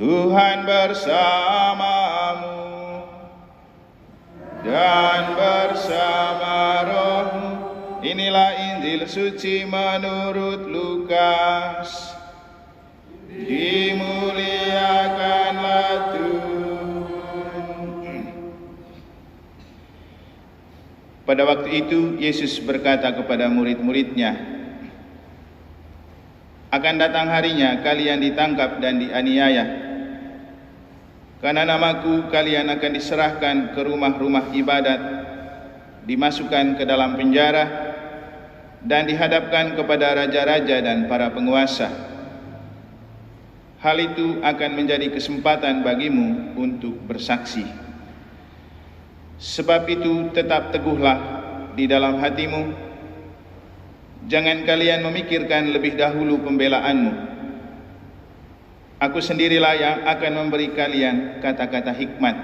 Tuhan bersamamu dan bersama rohmu. Inilah Injil suci menurut Lukas. Dimuliakanlah Tuhan. Pada waktu itu Yesus berkata kepada murid-muridnya, akan datang harinya kalian ditangkap dan dianiaya. Karena namaku kalian akan diserahkan ke rumah-rumah ibadat, dimasukkan ke dalam penjara, dan dihadapkan kepada raja-raja dan para penguasa. Hal itu akan menjadi kesempatan bagimu untuk bersaksi. Sebab itu tetap teguhlah di dalam hatimu. Jangan kalian memikirkan lebih dahulu pembelaanmu. Aku sendirilah yang akan memberi kalian kata-kata hikmat,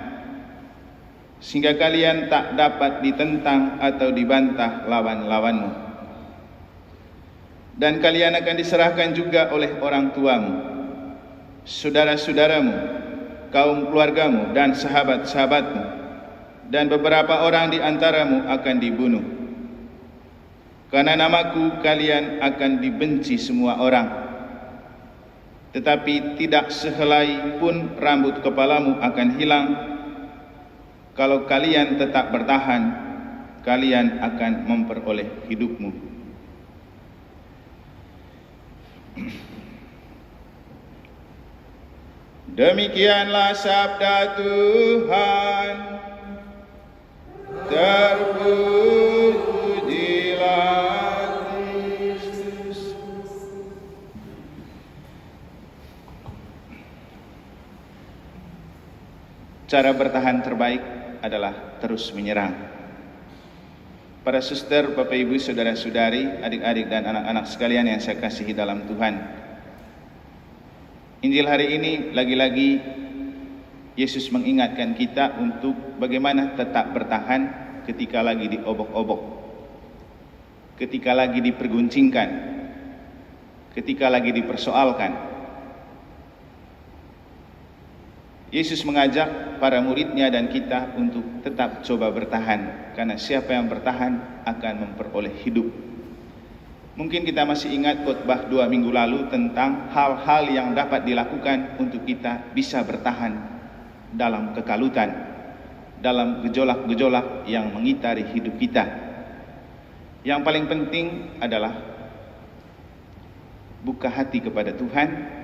sehingga kalian tak dapat ditentang atau dibantah lawan-lawanmu. Dan kalian akan diserahkan juga oleh orang tuamu, saudara-saudaramu, kaum keluargamu, dan sahabat-sahabatmu, dan beberapa orang di antaramu akan dibunuh. Karena namaku kalian akan dibenci semua orang. Tetapi tidak sehelai pun rambut kepalamu akan hilang. Kalau kalian tetap bertahan, kalian akan memperoleh hidupmu. Demikianlah sabda Tuhan. Terpujilah Kristus. Cara bertahan terbaik adalah terus menyerang. Para suster, Bapak Ibu, saudara-saudari, adik-adik dan anak-anak sekalian yang saya kasihi dalam Tuhan, Injil hari ini lagi-lagi Yesus mengingatkan kita untuk bagaimana tetap bertahan ketika lagi diobok-obok, ketika lagi diperguncingkan, ketika lagi dipersoalkan. Yesus mengajak para muridnya dan kita untuk tetap coba bertahan, karena siapa yang bertahan akan memperoleh hidup. Mungkin kita masih ingat khotbah 2 minggu lalu tentang hal-hal yang dapat dilakukan untuk kita bisa bertahan dalam kekalutan, dalam gejolak-gejolak yang mengitari hidup kita. Yang paling penting adalah buka hati kepada Tuhan,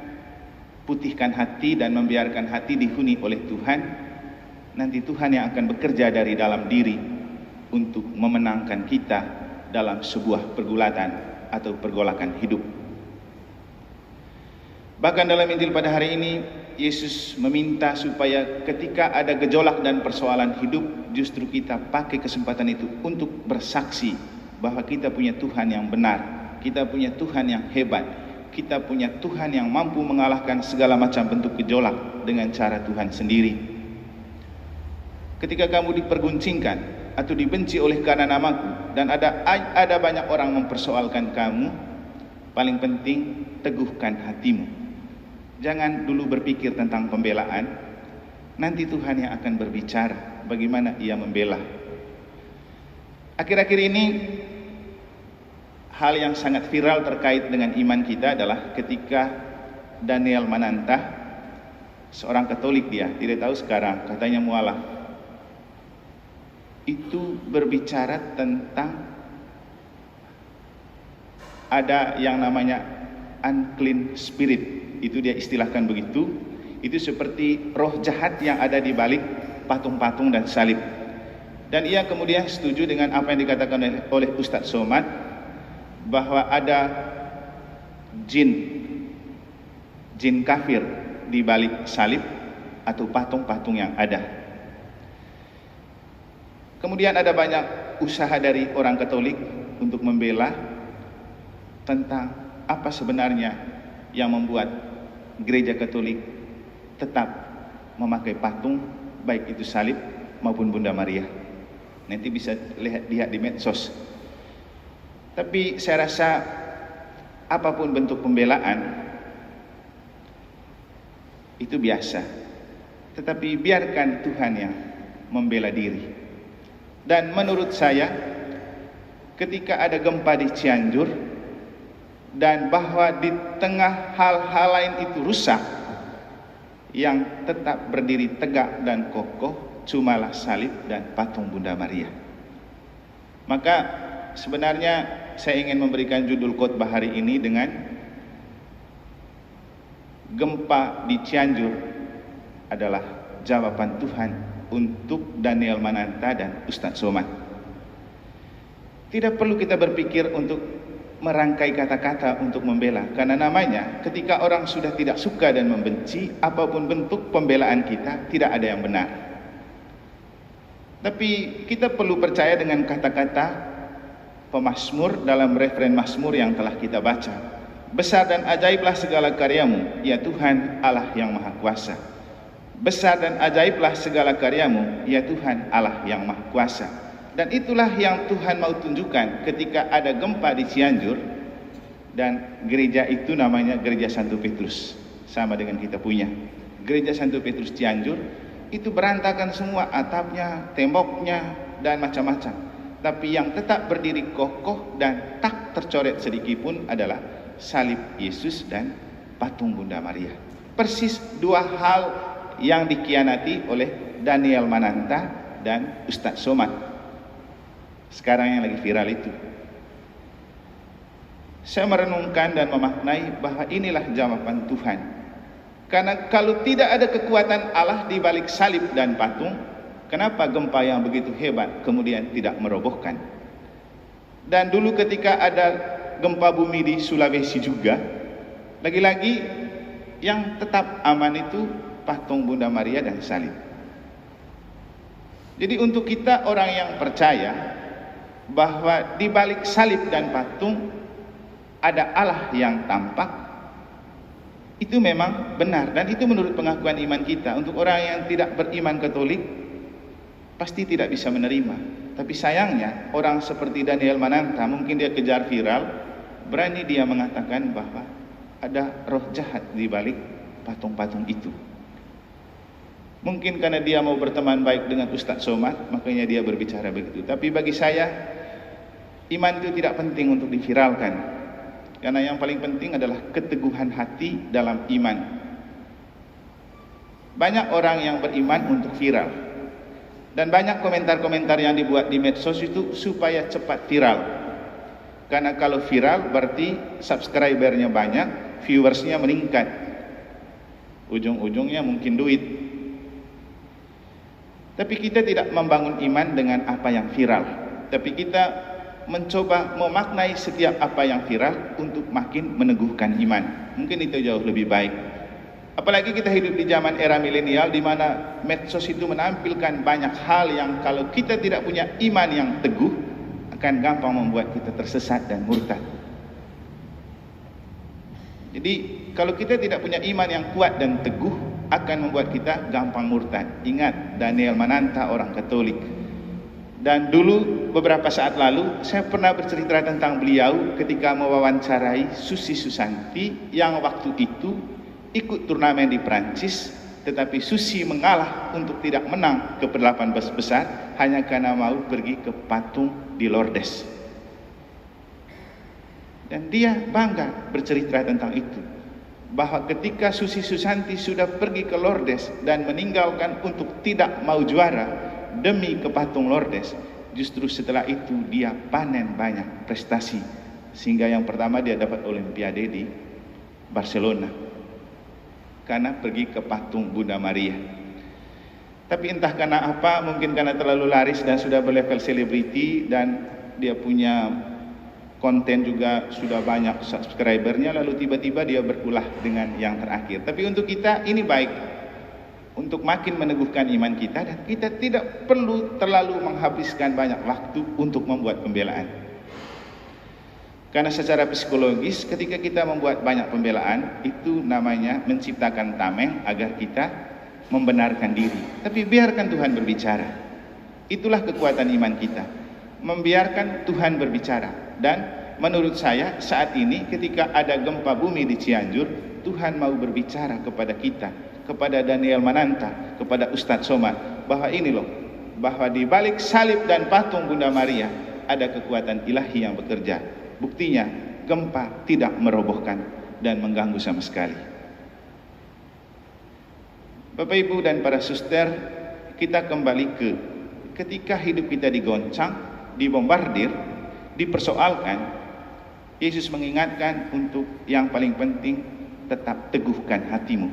putihkan hati dan membiarkan hati dihuni oleh Tuhan. Nanti Tuhan yang akan bekerja dari dalam diri untuk memenangkan kita dalam sebuah pergulatan atau pergolakan hidup. Bahkan dalam Injil pada hari ini, Yesus meminta supaya ketika ada gejolak dan persoalan hidup, justru kita pakai kesempatan itu untuk bersaksi bahwa kita punya Tuhan yang benar, kita punya Tuhan yang hebat, kita punya Tuhan yang mampu mengalahkan segala macam bentuk gejolak dengan cara Tuhan sendiri. Ketika kamu diperguncingkan atau dibenci oleh karena namaku, dan ada banyak orang mempersoalkan kamu, paling penting teguhkan hatimu. Jangan dulu berpikir tentang pembelaan. Nanti Tuhan yang akan berbicara bagaimana Ia membela. Akhir-akhir ini hal yang sangat viral terkait dengan iman kita adalah ketika Daniel Mananta, seorang Katolik, dia tidak tahu sekarang, katanya mualaf, itu berbicara tentang ada yang namanya unclean spirit. Itu dia istilahkan begitu. Itu seperti roh jahat yang ada di balik patung-patung dan salib. Dan ia kemudian setuju dengan apa yang dikatakan oleh Ustadz Somad, bahwa ada jin kafir di balik salib atau patung-patung yang ada. Kemudian ada banyak usaha dari orang Katolik untuk membela tentang apa sebenarnya yang membuat gereja Katolik tetap memakai patung, baik itu salib maupun Bunda Maria. Nanti bisa lihat di medsos. Tapi saya rasa apapun bentuk pembelaan, itu biasa. Tetapi biarkan Tuhan yang membela diri. Dan menurut saya, ketika ada gempa di Cianjur, dan bahwa di tengah hal-hal lain itu rusak, yang tetap berdiri tegak dan kokoh cumalah salib dan patung Bunda Maria. Maka sebenarnya saya ingin memberikan judul khotbah hari ini dengan gempa di Cianjur adalah jawaban Tuhan untuk Daniel Mananta dan Ustadz Somad. Tidak perlu kita berpikir untuk merangkai kata-kata untuk membela, karena namanya ketika orang sudah tidak suka dan membenci, apapun bentuk pembelaan kita tidak ada yang benar. Tapi kita perlu percaya dengan kata-kata pemazmur dalam referen mazmur yang telah kita baca. Besar dan ajaiblah segala karyamu, ya Tuhan Allah yang Maha Kuasa. Besar dan ajaiblah segala karyamu, ya Tuhan Allah yang Maha Kuasa. Dan itulah yang Tuhan mau tunjukkan ketika ada gempa di Cianjur, dan gereja itu namanya Gereja Santo Petrus, sama dengan kita punya Gereja Santo Petrus Cianjur. Itu berantakan semua, atapnya, temboknya, dan macam-macam. Tapi yang tetap berdiri kokoh dan tak tercoret sedikit pun adalah salib Yesus dan patung Bunda Maria. Persis dua hal yang dikhianati oleh Daniel Mananta dan Ustadz Somad. Sekarang yang lagi viral itu. Saya merenungkan dan memaknai bahwa inilah jawaban Tuhan. Karena kalau tidak ada kekuatan Allah di balik salib dan patung, kenapa gempa yang begitu hebat kemudian tidak merobohkan? Dan dulu ketika ada gempa bumi di Sulawesi juga, lagi-lagi yang tetap aman itu patung Bunda Maria dan salib. Jadi untuk kita orang yang percaya bahwa di balik salib dan patung ada Allah yang tampak, itu memang benar, dan itu menurut pengakuan iman kita. Untuk orang yang tidak beriman Katolik pasti tidak bisa menerima. Tapi sayangnya orang seperti Daniel Mananta, mungkin dia kejar viral, berani dia mengatakan bahwa ada roh jahat di balik patung-patung itu. Mungkin karena dia mau berteman baik dengan Ustadz Somad, makanya dia berbicara begitu. Tapi bagi saya, iman itu tidak penting untuk diviralkan, karena yang paling penting adalah keteguhan hati dalam iman. Banyak orang yang beriman untuk viral, dan banyak komentar-komentar yang dibuat di medsos itu supaya cepat viral. Karena kalau viral berarti subscribernya banyak, viewersnya meningkat, ujung-ujungnya mungkin duit. Tapi kita tidak membangun iman dengan apa yang viral, tapi kita mencoba memaknai setiap apa yang viral untuk makin meneguhkan iman. Mungkin itu jauh lebih baik. Apalagi kita hidup di zaman era milenial, di mana medsos itu menampilkan banyak hal yang kalau kita tidak punya iman yang teguh, akan gampang membuat kita tersesat dan murtad. Jadi kalau kita tidak punya iman yang kuat dan teguh, akan membuat kita gampang murtad. Ingat Daniel Mananta, orang Katolik. Dan dulu beberapa saat lalu saya pernah bercerita tentang beliau ketika mewawancarai Susi Susanti yang waktu itu ikut turnamen di Prancis, tetapi Susi mengalah untuk tidak menang ke 8 besar hanya karena mau pergi ke patung di Lourdes. Dan dia bangga bercerita tentang itu, bahwa ketika Susi Susanti sudah pergi ke Lourdes dan meninggalkan untuk tidak mau juara demi ke patung Lourdes, justru setelah itu dia panen banyak prestasi, sehingga yang pertama dia dapat Olimpiade di Barcelona karena pergi ke patung Bunda Maria. Tapi entah karena apa, mungkin karena terlalu laris dan sudah berlevel selebriti, dan dia punya konten juga sudah banyak subscribernya, lalu tiba-tiba dia berulah dengan yang terakhir. Tapi untuk kita ini baik, untuk makin meneguhkan iman kita, dan kita tidak perlu terlalu menghabiskan banyak waktu untuk membuat pembelaan. Karena secara psikologis ketika kita membuat banyak pembelaan, itu namanya menciptakan tameng agar kita membenarkan diri. Tapi biarkan Tuhan berbicara. Itulah kekuatan iman kita, membiarkan Tuhan berbicara. Dan menurut saya saat ini ketika ada gempa bumi di Cianjur, Tuhan mau berbicara kepada kita, kepada Daniel Mananta, kepada Ustadz Somad, bahwa ini loh, bahwa di balik salib dan patung Bunda Maria ada kekuatan ilahi yang bekerja. Buktinya gempa tidak merobohkan dan mengganggu sama sekali. Bapak Ibu dan para suster, kita kembali ke ketika hidup kita digoncang, dibombardir, dipersoalkan, Yesus mengingatkan untuk yang paling penting, tetap teguhkan hatimu.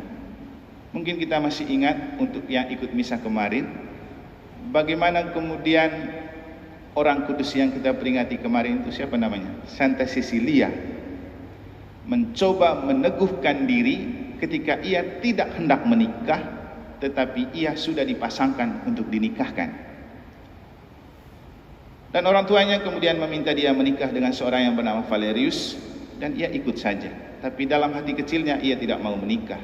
Mungkin kita masih ingat untuk yang ikut misa kemarin, bagaimana kemudian orang kudus yang kita peringati kemarin itu siapa namanya? Santa Cecilia mencoba meneguhkan diri ketika ia tidak hendak menikah, tetapi ia sudah dipasangkan untuk dinikahkan. Dan orang tuanya kemudian meminta dia menikah dengan seorang yang bernama Valerius, dan ia ikut saja. Tapi dalam hati kecilnya ia tidak mau menikah.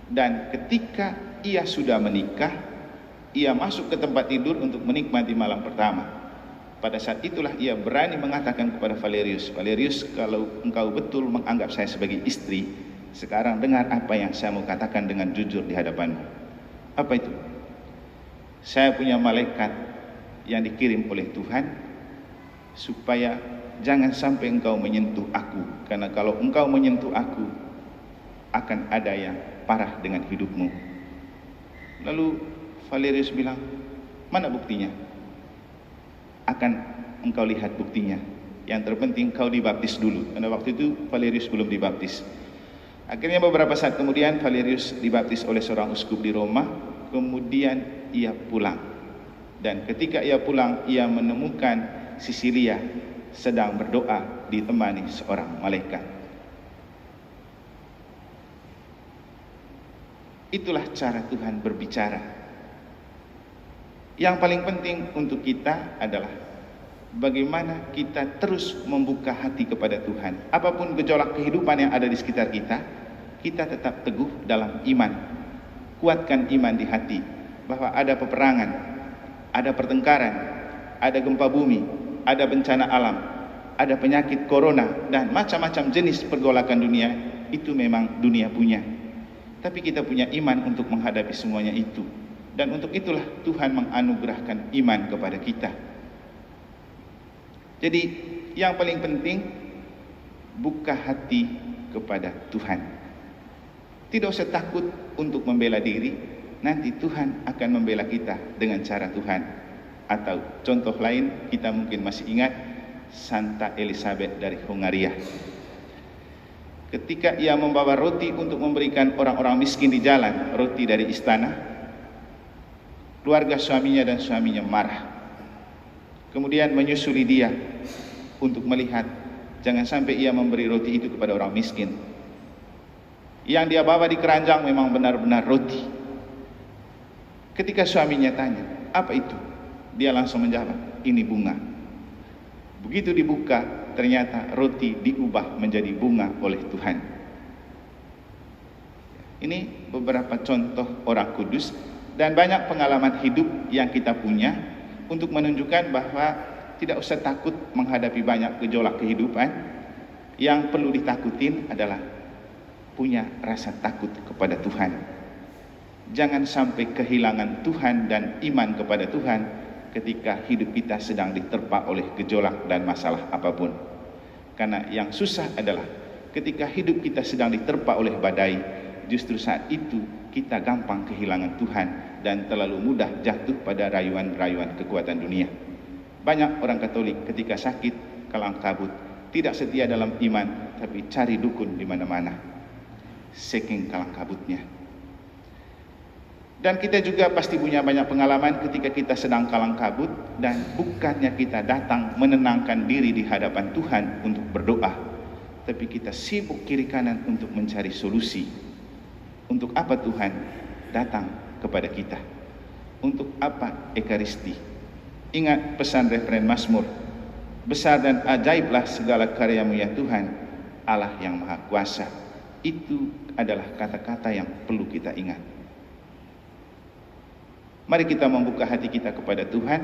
Dan ketika ia sudah menikah, ia masuk ke tempat tidur untuk menikmati malam pertama. Pada saat itulah ia berani mengatakan kepada Valerius, Valerius, kalau engkau betul menganggap saya sebagai istri, sekarang dengar apa yang saya mau katakan dengan jujur di hadapanmu. Apa itu? Saya punya malaikat yang dikirim oleh Tuhan supaya jangan sampai engkau menyentuh aku, karena kalau engkau menyentuh aku akan ada yang parah dengan hidupmu. Lalu Valerius bilang, mana buktinya? Akan engkau lihat buktinya. Yang terpenting kau dibaptis dulu, karena waktu itu Valerius belum dibaptis. Akhirnya beberapa saat kemudian Valerius dibaptis oleh seorang uskup di Roma. Kemudian ia pulang, dan ketika ia pulang, ia menemukan Cecilia sedang berdoa ditemani seorang malaikat. Itulah cara Tuhan berbicara. Yang paling penting untuk kita adalah bagaimana kita terus membuka hati kepada Tuhan. Apapun gejolak kehidupan yang ada di sekitar kita, kita tetap teguh dalam iman. Kuatkan iman di hati bahwa ada peperangan, ada pertengkaran, ada gempa bumi, ada bencana alam, ada penyakit corona, dan macam-macam jenis pergolakan dunia. Itu memang dunia punya. Tapi kita punya iman untuk menghadapi semuanya itu. Dan untuk itulah Tuhan menganugerahkan iman kepada kita. Jadi yang paling penting, buka hati kepada Tuhan. Tidak usah takut untuk membela diri, nanti Tuhan akan membela kita dengan cara Tuhan. Atau contoh lain, kita mungkin masih ingat Santa Elizabeth dari Hungaria. Ketika ia membawa roti untuk memberikan orang-orang miskin di jalan, roti dari istana, keluarga suaminya dan suaminya marah. Kemudian menyusuli dia untuk melihat jangan sampai ia memberi roti itu kepada orang miskin. Yang dia bawa di keranjang memang benar-benar roti. Ketika suaminya tanya, apa itu? Dia langsung menjawab, ini bunga. Begitu dibuka, ternyata roti diubah menjadi bunga oleh Tuhan. Ini beberapa contoh orang kudus dan banyak pengalaman hidup yang kita punya untuk menunjukkan bahwa tidak usah takut menghadapi banyak gejolak kehidupan. Yang perlu ditakutin adalah punya rasa takut kepada Tuhan. Jangan sampai kehilangan Tuhan dan iman kepada Tuhan ketika hidup kita sedang diterpa oleh gejolak dan masalah apapun. Karena yang susah adalah ketika hidup kita sedang diterpa oleh badai, justru saat itu kita gampang kehilangan Tuhan dan terlalu mudah jatuh pada rayuan-rayuan kekuatan dunia. Banyak orang Katolik ketika sakit, kalang kabut, tidak setia dalam iman, tapi cari dukun di mana-mana. Saking kalang kabutnya. Dan kita juga pasti punya banyak pengalaman ketika kita sedang kalang kabut dan bukannya kita datang menenangkan diri di hadapan Tuhan untuk berdoa, tapi kita sibuk kiri kanan untuk mencari solusi. Untuk apa Tuhan datang kepada kita? Untuk apa Ekaristi? Ingat pesan referen Mazmur, besar dan ajaiblah segala karyamu ya Tuhan, Allah yang Maha Kuasa. Itu adalah kata-kata yang perlu kita ingat. Mari kita membuka hati kita kepada Tuhan.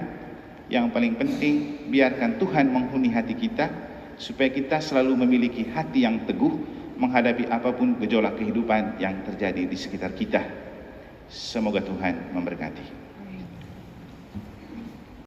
Yang paling penting, biarkan Tuhan menghuni hati kita, supaya kita selalu memiliki hati yang teguh, menghadapi apapun gejolak kehidupan yang terjadi di sekitar kita. Semoga Tuhan memberkati.